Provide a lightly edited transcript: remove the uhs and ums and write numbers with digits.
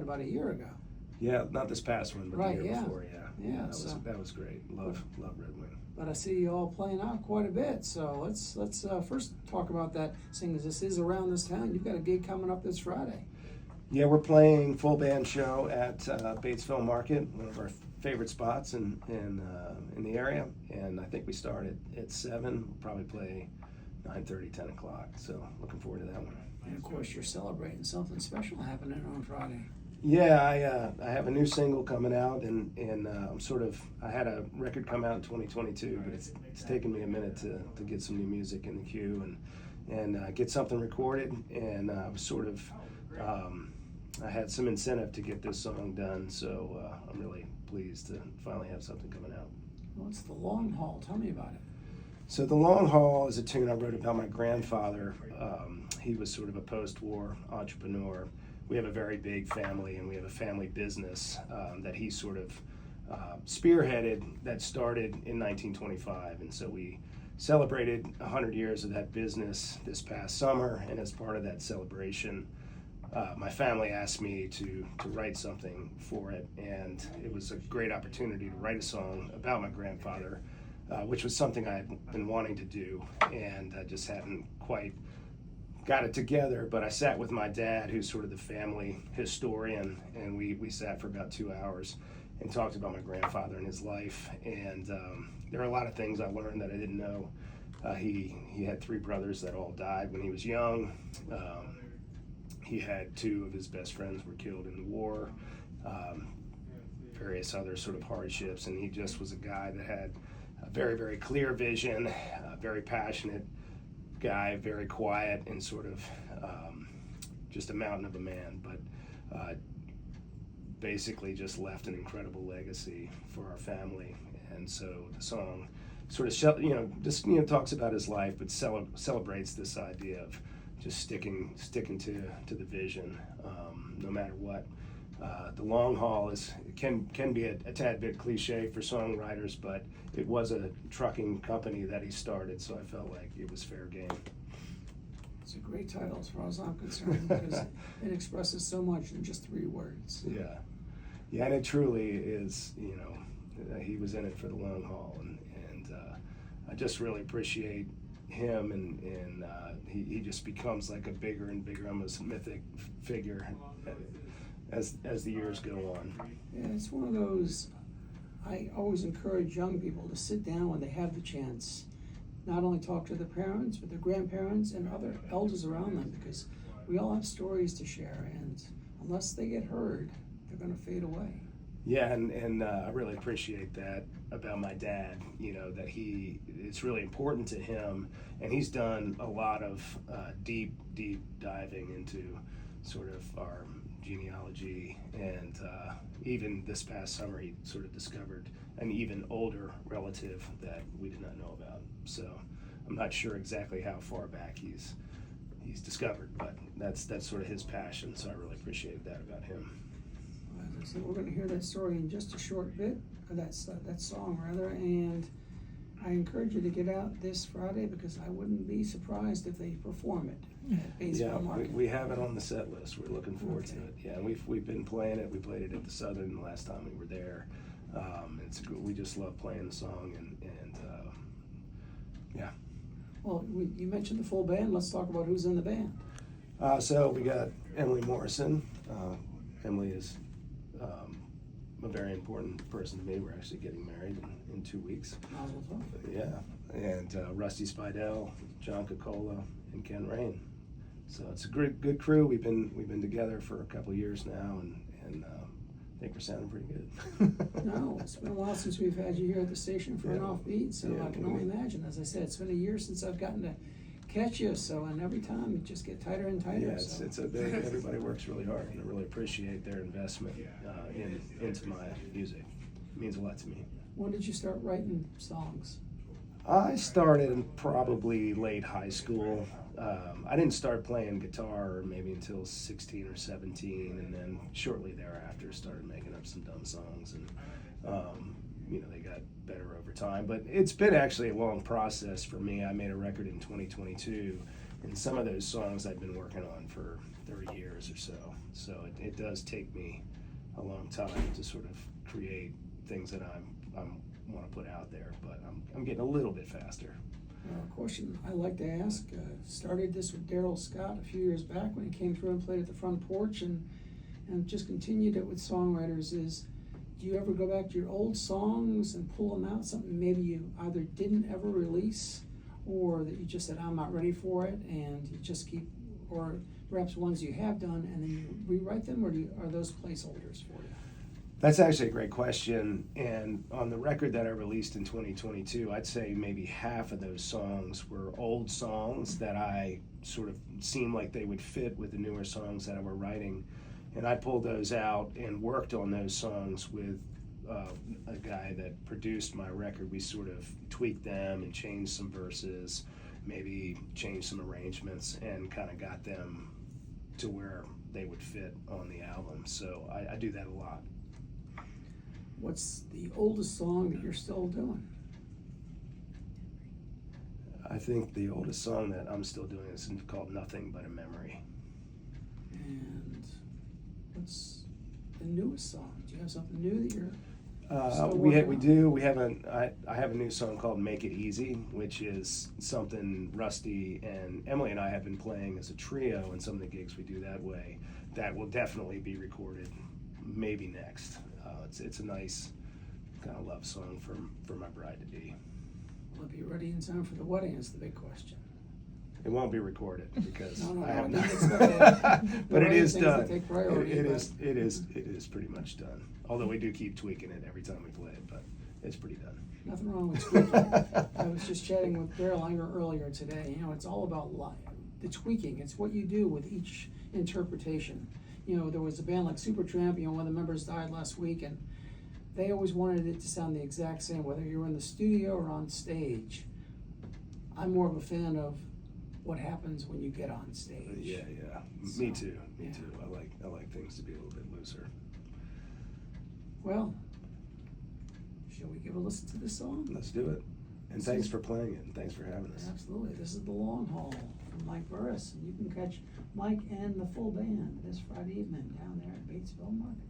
about a year ago. Yeah, not this past one, but Right, the year yeah. before. Yeah, That was great. Love Red Wing. But I see you all playing out quite a bit. So let's first talk about that. Seeing as this is around this town, you've got a gig coming up this Friday. Yeah, we're playing full band show at Batesville Market, one of our favorite spots in the area. And I think we start at 7. We'll probably play 9:30, 10 o'clock. So looking forward to that one. And of course, you're celebrating something special happening on Friday. Yeah, I have a new single coming out, and I had a record come out in 2022, but it's taken me a minute to get some new music in the queue and get something recorded, and I was I had some incentive to get this song done, so I'm really pleased to finally have something coming out. What's The Long Haul? Tell me about it. So The Long Haul is a tune I wrote about my grandfather. He was sort of a post-war entrepreneur. We have a very big family, and we have a family business that he sort of spearheaded that started in 1925. And so we celebrated 100 years of that business this past summer, and as part of that celebration, my family asked me to write something for it, and it was a great opportunity to write a song about my grandfather, which was something I had been wanting to do, and I just hadn't quite got it together. But I sat with my dad, who's sort of the family historian, and we sat for about 2 hours and talked about my grandfather and his life. And there are a lot of things I learned that I didn't know. He had 3 brothers that all died when he was young. He had 2 of his best friends were killed in the war, various other sort of hardships, and he just was a guy that had a very, very clear vision, very passionate guy, very quiet, and sort of just a mountain of a man, but basically just left an incredible legacy for our family. And so the song sort of talks about his life, but celebrates this idea of just sticking to the vision, no matter what. The long haul can be a tad bit cliche for songwriters, but it was a trucking company that he started, so I felt like it was fair game. It's a great title as far as I'm concerned, because it expresses so much in just 3 words. Yeah, and it truly is. He was in it for the long haul, and I just really appreciate him, and he just becomes like a bigger and bigger, almost mythic figure as the years go on. Yeah, it's one of those, I always encourage young people to sit down when they have the chance, not only talk to their parents, but their grandparents and other elders around them, because we all have stories to share, and unless they get heard, they're going to fade away. Yeah, and I really appreciate that about my dad, that it's really important to him, and he's done a lot of deep diving into sort of our genealogy, and even this past summer he sort of discovered an even older relative that we did not know about. So I'm not sure exactly how far back he's discovered, but that's sort of his passion, so I really appreciate that about him. As I said, we're going to hear that story in just a short bit, or that song rather, and I encourage you to get out this Friday, because I wouldn't be surprised if they perform it at Batesville Market. We have it on the set list. We're looking forward to it. Yeah, we've been playing it. We played it at the Southern the last time we were there. We just love playing the song, and yeah. Well, you mentioned the full band. Let's talk about who's in the band. So we got Emily Morrison. Emily is a very important person to me. We're actually getting married in 2 weeks. Yeah, and Rusty Spidell, John Cocola, and Ken Rain. So it's a good crew. We've been together for a couple of years now, and I think we're sounding pretty good. No, it's been a while since we've had you here at the station for an offbeat, so I can only imagine. As I said, it's been a year since I've gotten to catch you, and every time you just get tighter and tighter. Yeah, everybody works really hard, and I really appreciate their investment into my music. It means a lot to me. When did you start writing songs? I started in probably late high school. I didn't start playing guitar maybe until 16 or 17, and then shortly thereafter started making up some dumb songs, and they got better over time. But it's been actually a long process for me. I made a record in 2022, and some of those songs I've been working on for 30 years or so. So it does take me a long time to sort of create things that I'm want to put out there, but I'm getting a little bit faster. A question I like to ask, started this with Daryl Scott a few years back when he came through and played at the front porch, and just continued it with songwriters, is do you ever go back to your old songs and pull them out, something maybe you either didn't ever release or that you just said, I'm not ready for it, and you just keep, or perhaps ones you have done and then you rewrite them, or are those placeholders for you? That's actually a great question, and on the record that I released in 2022, I'd say maybe half of those songs were old songs that I sort of seemed like they would fit with the newer songs that I were writing, and I pulled those out and worked on those songs with a guy that produced my record. We sort of tweaked them and changed some verses, maybe changed some arrangements, and kind of got them to where they would fit on the album. So I do that a lot. What's the oldest song that you're still doing? I think the oldest song that I'm still doing is called Nothing But a Memory. And what's the newest song? Do you have something new that you're still We working on? do. We have I have a new song called Make It Easy, which is something Rusty and Emily and I have been playing as a trio, and some of the gigs we do that way. That will definitely be recorded maybe next. It's a nice kind of love song for my bride to be. Will it be ready in time for the wedding is the big question. It won't be recorded because No, I have no, not. it's not. But it is Things that done. take priority, It but- is pretty much done. Although we do keep tweaking it every time we play it, but it's pretty done. Nothing wrong with tweaking. I was just chatting with Daryl Langer earlier today. You know, it's all about the tweaking. It's what you do with each interpretation. You know, there was a band like Supertramp, one of the members died last week, and they always wanted it to sound the exact same, whether you're in the studio or on stage. I'm more of a fan of what happens when you get on stage. Yeah. So, Me too. yeah. I like things to be a little bit looser. Well, shall we give a listen to this song? Let's do it. And thanks for playing it, and thanks for having us. Absolutely. This is The Long Haul from Mike Burris, and you can catch Mike and the full band this Friday evening down there at Batesville Market.